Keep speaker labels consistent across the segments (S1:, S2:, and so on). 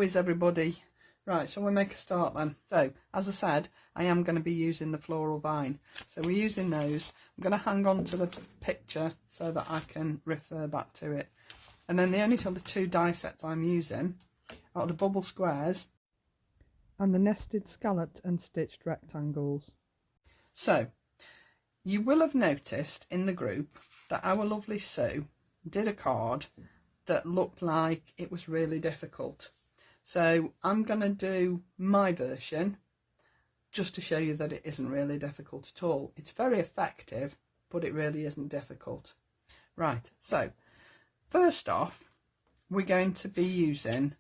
S1: is everybody? Right, so we'll make a start then. So, as I said, I am going to be using the floral vine. So we're using those. I'm going to hang on to the picture so that I can refer back to it. And then the only other two die sets I'm using are the bubble squares and the nested scalloped and stitched rectangles. So, you will have noticed in the group that our lovely Sue did a card that looked like it was really difficult. So I'm going to do my version just to show you that it isn't really difficult at all. It's very effective, but it really isn't difficult. Right, so first off, we're going to be using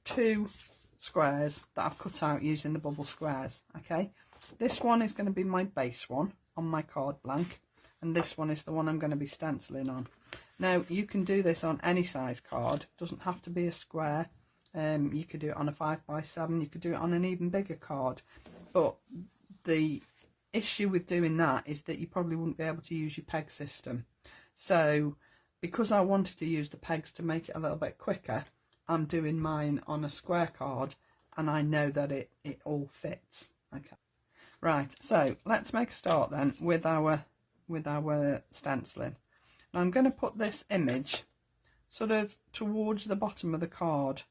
S1: two squares that I've cut out using the bubble squares, okay? This one is going to be my base one on my card blank, and this one is the one I'm going to be stenciling on. Now, you can do this on any size card, it doesn't have to be a square. You could do it on a 5x7, you could do it on an even bigger card, but the issue with doing that is that you probably wouldn't be able to use your peg system. So because I wanted to use the pegs to make it a little bit quicker, I'm doing mine on a square card, and I know that it all fits. Okay, right, so let's make a start then with our stenciling. Now I'm going to put this image sort of towards the bottom of the card.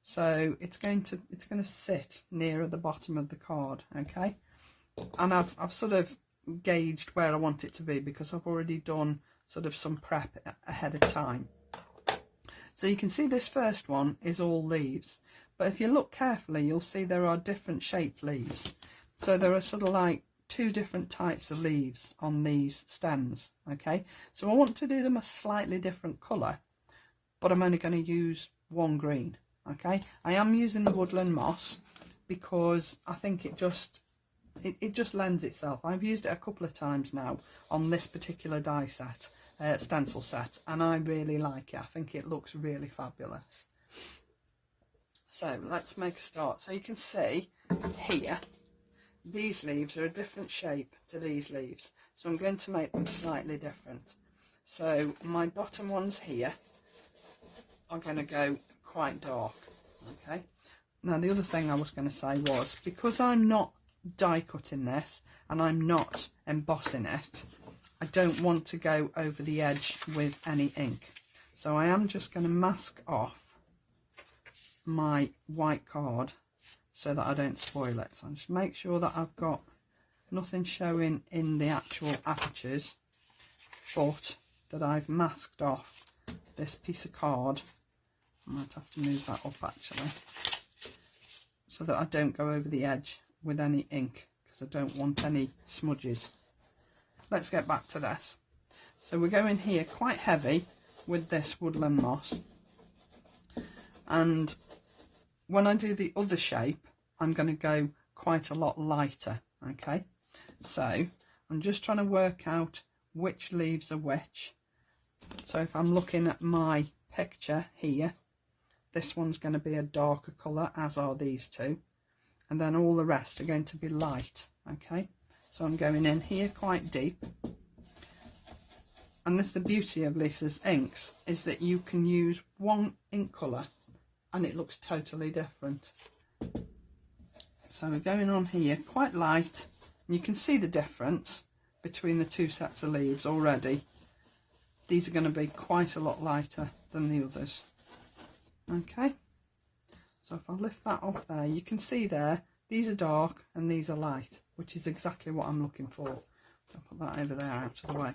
S1: So it's going to sit nearer the bottom of the card, okay? And I've sort of gauged where I want it to be because I've already done sort of some prep ahead of time. So you can see this first one is all leaves, but if you look carefully you'll see there are different shaped leaves. So there are sort of like two different types of leaves on these stems, okay? So I want to do them a slightly different colour, but I'm only going to use one green. Okay, I am using the woodland moss because I think it just lends itself. I've used it a couple of times now on this particular die set, stencil set, and I really like it. I think it looks really fabulous. So let's make a start. So you can see here, these leaves are a different shape to these leaves, so I'm going to make them slightly different. So my bottom ones here are going to go quite dark. Okay, now the other thing I was going to say was, because I'm not die cutting this and I'm not embossing it, I don't want to go over the edge with any ink, so I am just going to mask off my white card so that I don't spoil it. So I'll just make sure that I've got nothing showing in the actual apertures, but that I've masked off this piece of card. I might have to move that up actually, so that I don't go over the edge with any ink, because I don't want any smudges. Let's get back to this. So we're going here quite heavy with this woodland moss, and when I do the other shape I'm going to go quite a lot lighter. Okay, so I'm just trying to work out which leaves are which. So if I'm looking at my picture here, this one's going to be a darker colour, as are these two, and then all the rest are going to be light. Okay, so I'm going in here quite deep, and this is the beauty of Lisa's inks, is that you can use one ink colour and it looks totally different. So we're going on here quite light, and you can see the difference between the two sets of leaves already. These are going to be quite a lot lighter than the others. Okay, so if I lift that off there, you can see there, these are dark and these are light, which is exactly what I'm looking for. So I'll put that over there out of the way.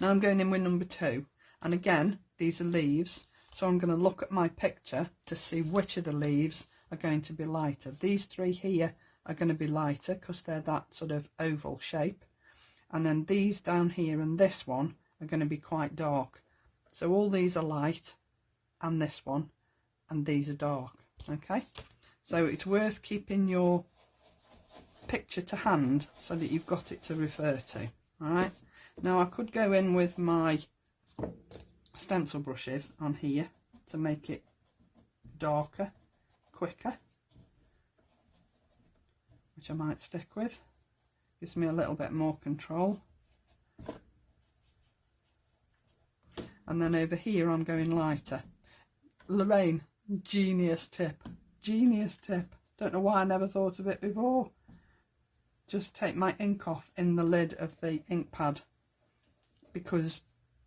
S1: Now I'm going in with number 2, and again these are leaves, so I'm going to look at my picture to see which of the leaves are going to be lighter. These 3 here are going to be lighter because they're that sort of oval shape, and then these down here and this one are going to be quite dark. So all these are light, and this one, and these are dark. Okay, so it's worth keeping your picture to hand so that you've got it to refer to. All right, now I could go in with my stencil brushes on here to make it darker quicker, which I might stick with. Gives me a little bit more control. And then over here I'm going lighter. Lorraine, Genius tip. Genius tip. Don't know why I never thought of it before. Just take my ink off in the lid of the ink pad, because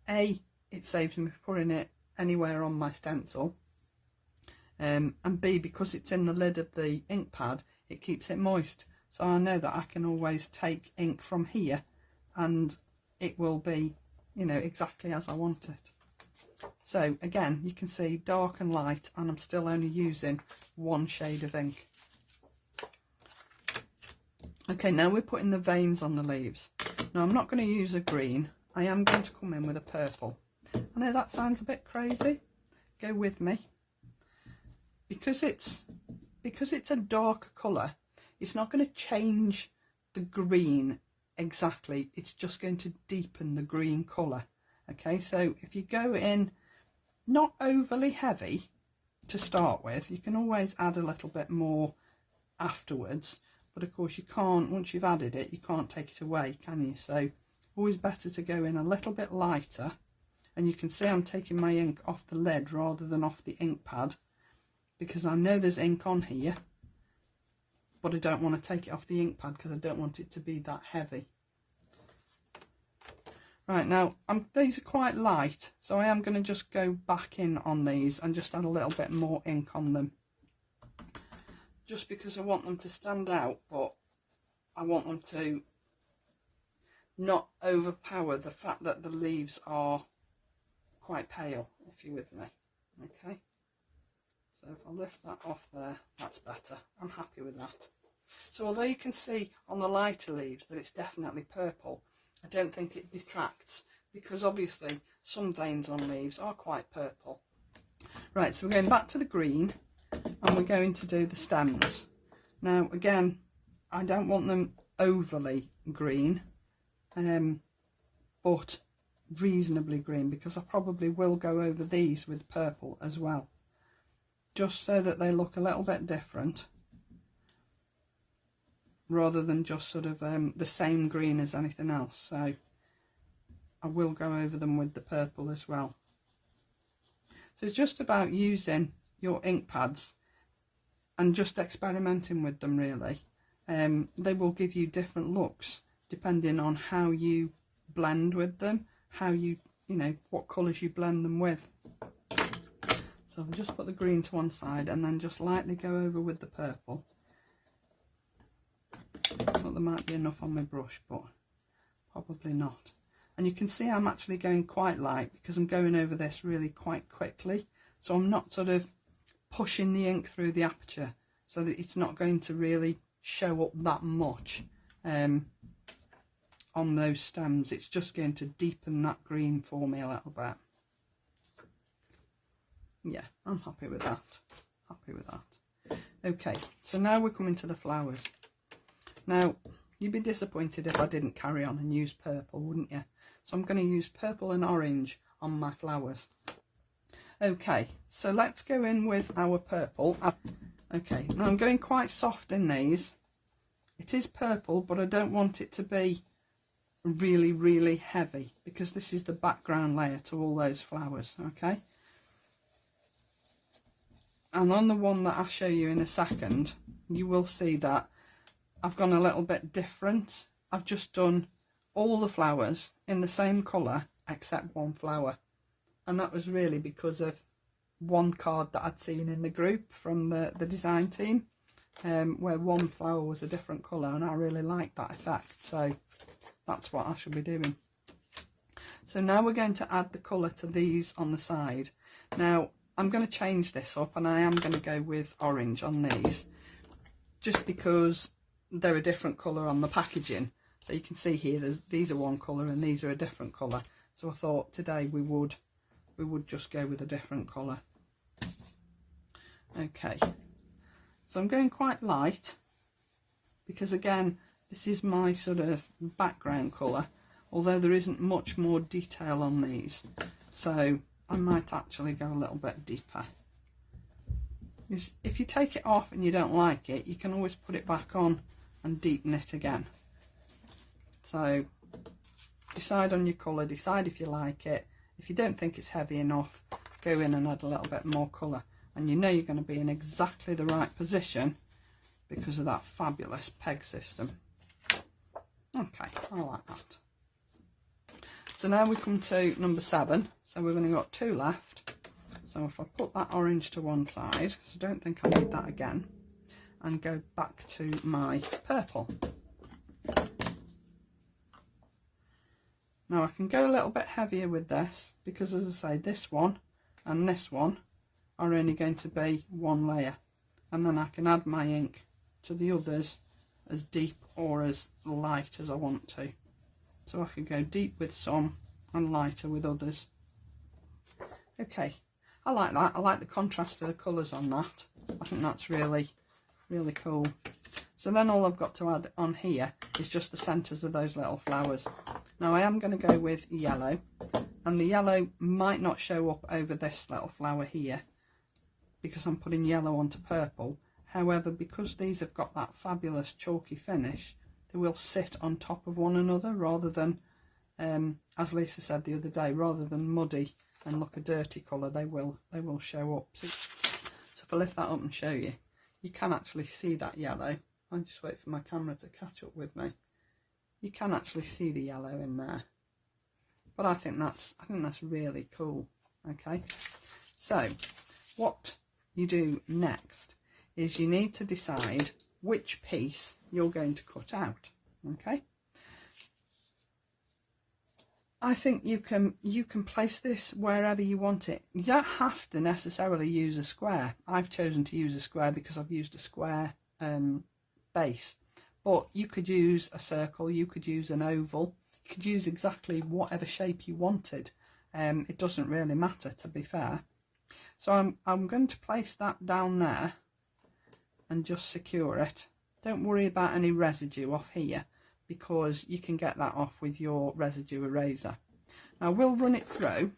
S1: A, it saves me putting it anywhere on my stencil, and B, because it's in the lid of the ink pad, it keeps it moist, so I know that I can always take ink from here and it will be, you know, exactly as I want it. So again, you can see dark and light, and I'm still only using one shade of ink. Okay, now we're putting the veins on the leaves. Now I'm not going to use a green, I am going to come in with a purple. I know that sounds a bit crazy, go with me. Because it's a darker colour, it's not going to change the green exactly, it's just going to deepen the green colour. Okay, so if you go in not overly heavy to start with, you can always add a little bit more afterwards, but of course you can't, once you've added it, you can't take it away, can you? So always better to go in a little bit lighter. And you can see I'm taking my ink off the lid rather than off the ink pad, because I know there's ink on here, but I don't want to take it off the ink pad because I don't want it to be that heavy. Right, now these are quite light, so I am going to just go back in on these and just add a little bit more ink on them, just because I want them to stand out, but I want them to not overpower the fact that the leaves are quite pale, if you're with me. Okay, so if I lift that off there, that's better. I'm happy with that. So although you can see on the lighter leaves that it's definitely purple, I don't think it detracts, because obviously some veins on leaves are quite purple. Right, so we're going back to the green and we're going to do the stems. Now again, I don't want them overly green, but reasonably green, because I probably will go over these with purple as well, just so that they look a little bit different, rather than just sort of the same green as anything else. So I will go over them with the purple as well. So it's just about using your ink pads and just experimenting with them, really. They will give you different looks depending on how you blend with them, how you know, what colours you blend them with. So I'll just put the green to one side and then just lightly go over with the purple. I thought there might be enough on my brush, but probably not. And you can see I'm actually going quite light because I'm going over this really quite quickly, so I'm not sort of pushing the ink through the aperture, so that it's not going to really show up that much on those stems. It's just going to deepen that green for me a little bit. Yeah, I'm happy with that. Happy with that. Okay, so now we're coming to the flowers. Now, you'd be disappointed if I didn't carry on and use purple, wouldn't you? So I'm going to use purple and orange on my flowers. Okay, so let's go in with our purple. Okay, now I'm going quite soft in these. It is purple, but I don't want it to be really, really heavy, because this is the background layer to all those flowers, okay? And on the one that I'll show you in a second, you will see that I've gone a little bit different. I've just done all the flowers in the same colour except one flower, and that was really because of one card that I'd seen in the group from the design team, where one flower was a different colour, and I really liked that effect, so that's what I should be doing. So now we're going to add the colour to these on the side. Now I'm going to change this up, and I am going to go with orange on these, just because they're a different colour on the packaging. So you can see here, these are one colour and these are a different colour. So I thought today we would just go with a different colour. Okay, so I'm going quite light, because again, this is my sort of background colour, although there isn't much more detail on these. So I might actually go a little bit deeper. If you take it off and you don't like it, you can always put it back on and deepen it again. So decide on your colour, decide if you like it. If you don't think it's heavy enough, go in and add a little bit more colour. and you know you're going to be in exactly the right position because of that fabulous peg system. Okay, I like that. So now we come to number 7. So we've only got 2 left. So if I put that orange to one side, so I don't think I need that again, and go back to my purple. Now I can go a little bit heavier with this because, as I say, this one and this one are only going to be one layer, and then I can add my ink to the others as deep or as light as I want to. So I could go deep with some and lighter with others. Okay, I like that. I like the contrast of the colours on that. I think that's really, really cool. So then all I've got to add on here is just the centres of those little flowers. Now I am going to go with yellow, and the yellow might not show up over this little flower here because I'm putting yellow onto purple. However, because these have got that fabulous chalky finish, they will sit on top of one another rather than, as Lisa said the other day, rather than muddy and look a dirty colour, they will show up. So if I lift that up and show you, you can actually see that yellow. I'll just wait for my camera to catch up with me. You can actually see the yellow in there, but I think that's really cool. Okay, so what you do next is you need to decide which piece you're going to cut out. Okay, I think you can place this wherever you want it. You don't have to necessarily use a square. I've chosen to use a square because I've used a square base, but you could use a circle, you could use an oval, you could use exactly whatever shape you wanted. It doesn't really matter, to be fair. So I'm going to place that down there and just secure it. Don't worry about any residue off here because you can get that off with your residue eraser. Now we'll run it through.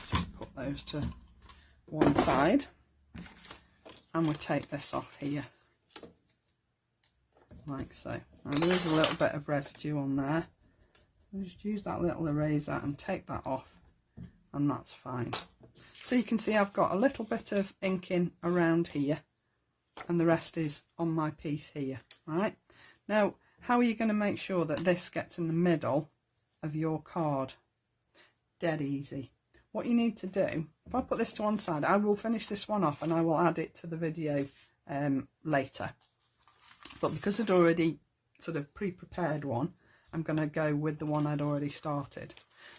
S1: Just put those to one side, and we'll take this off here like so. Now there is a little bit of residue on there. I'll just use that little eraser and take that off, and that's fine. So you can see I've got a little bit of inking around here, and the rest is on my piece here. Right, now how are you going to make sure that this gets in the middle of your card? Dead easy. What you need to do, if I put this to one side, I will finish this one off and I will add it to the video later. But because I'd already sort of pre-prepared one, I'm going to go with the one I'd already started.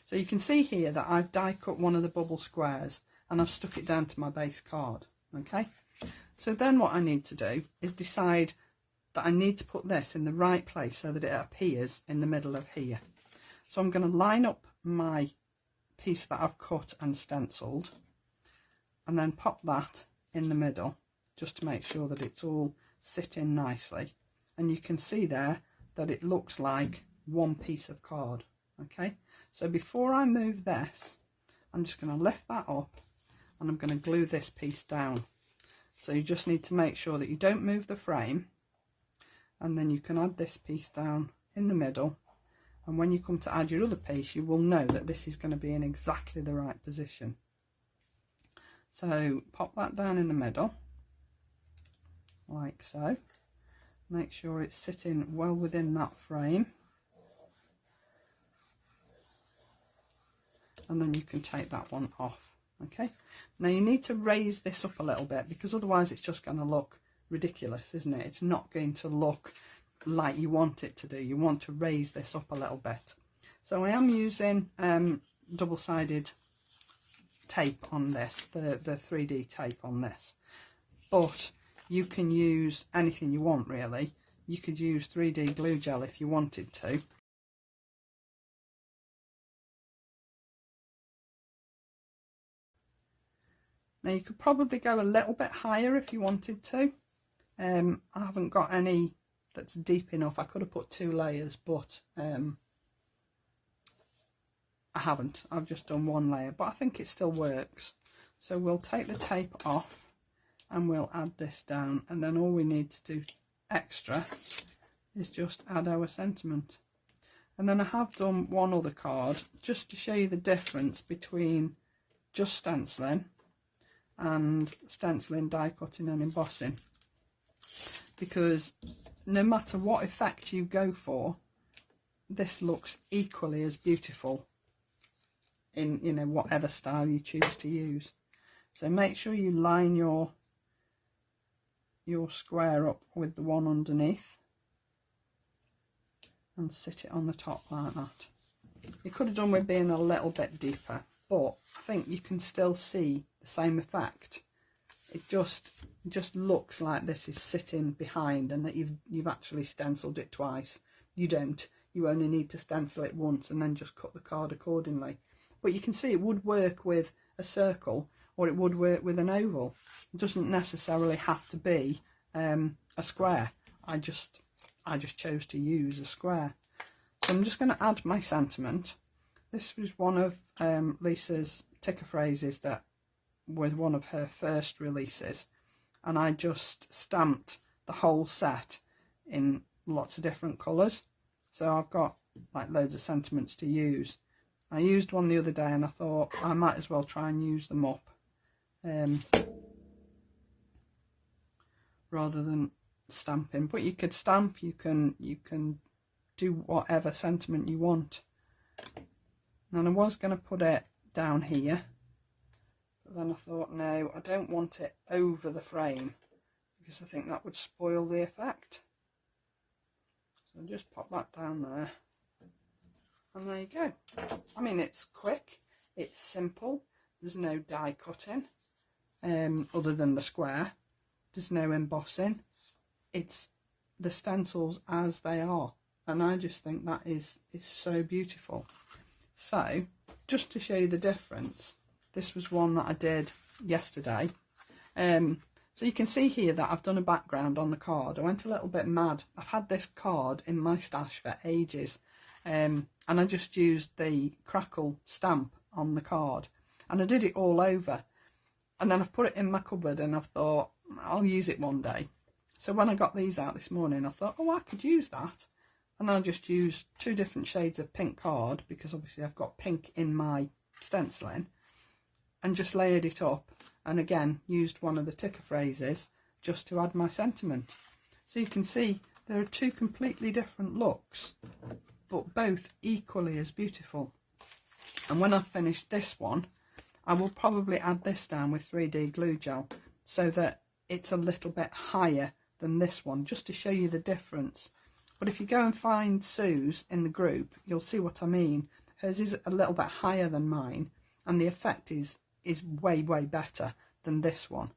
S1: So you can see here that I've die cut one of the bubble squares and I've stuck it down to my base card. Okay, so then what I need to do is decide that I need to put this in the right place so that it appears in the middle of here. So I'm going to line up my piece that I've cut and stenciled and then pop that in the middle just to make sure that it's all sitting nicely, and you can see there that it looks like one piece of card. Okay, so before I move this, I'm just going to lift that up and I'm going to glue this piece down. So you just need to make sure that you don't move the frame, and then you can add this piece down in the middle, and when you come to add your other piece you will know that this is going to be in exactly the right position. So pop that down in the middle like so, make sure it's sitting well within that frame, and then you can take that one off. Okay, now you need to raise this up a little bit because otherwise it's just going to look ridiculous, isn't it? It's not going to look like you want it to do. You want to raise this up a little bit. So I am using double-sided tape on this, the 3D tape on this, but you can use anything you want really. You could use 3D glue gel if you wanted to. Now you could probably go a little bit higher if you wanted to. I haven't got any that's deep enough. I could have put 2 layers, but I haven't. I've just done 1 layer, but I think it still works. So we'll take the tape off and we'll add this down, and then all we need to do extra is just add our sentiment. And then I have done one other card just to show you the difference between just stenciling and stenciling, die cutting and embossing, because no matter what effect you go for, this looks equally as beautiful in, you know, whatever style you choose to use. So make sure you line your square up with the one underneath and sit it on the top like that. You could have done with being a little bit deeper, but I think you can still see the same effect. It just looks like this is sitting behind and that you've actually stenciled it twice. You don't. You only need to stencil it once and then just cut the card accordingly. But you can see it would work with a circle or it would work with an oval. It doesn't necessarily have to be a square. I just chose to use a square. So I'm just going to add my sentiment. This was one of Lisa's ticker phrases that was one of her first releases, and I just stamped the whole set in lots of different colours. So I've got like loads of sentiments to use. I used one the other day and I thought I might as well try and use them up rather than stamping. But you could stamp, you can do whatever sentiment you want. And I was going to put it down here, but then I thought no, I don't want it over the frame because I think that would spoil the effect. So I'll just pop that down there, and there you go. I mean, it's quick, it's simple, there's no die cutting other than the square, there's no embossing, it's the stencils as they are, and I just think that is so beautiful. So just to show you the difference, this was one that I did yesterday. So you can see here that I've done a background on the card. I went a little bit mad. I've had this card in my stash for ages, and I just used the crackle stamp on the card and I did it all over, and then I've put it in my cupboard and I've thought I'll use it one day. So when I got these out this morning I thought, oh, I could use that, and then I just used 2 different shades of pink card because obviously I've got pink in my stenciling, and just layered it up, and again used one of the ticker phrases just to add my sentiment. So you can see there are 2 completely different looks, but both equally as beautiful. And when I've finished this one, I will probably add this down with 3D glue gel so that it's a little bit higher than this one, just to show you the difference. But if you go and find Sue's in the group, you'll see what I mean. Hers is a little bit higher than mine, and the effect is way better than this one.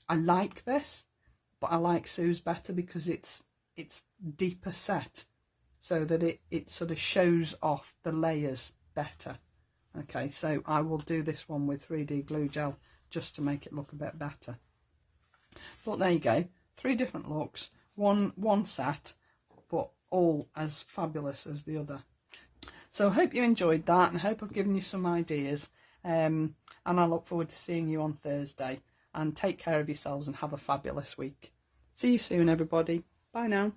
S1: I like this, but I like Sue's better because it's deeper set, so that it sort of shows off the layers better. Okay, so I will do this one with 3D glue gel just to make it look a bit better. But there you go, 3 different looks, one set, but all as fabulous as the other. So I hope you enjoyed that, and I hope I've given you some ideas, and I look forward to seeing you on Thursday. And take care of yourselves and have a fabulous week. See you soon, everybody. Bye now.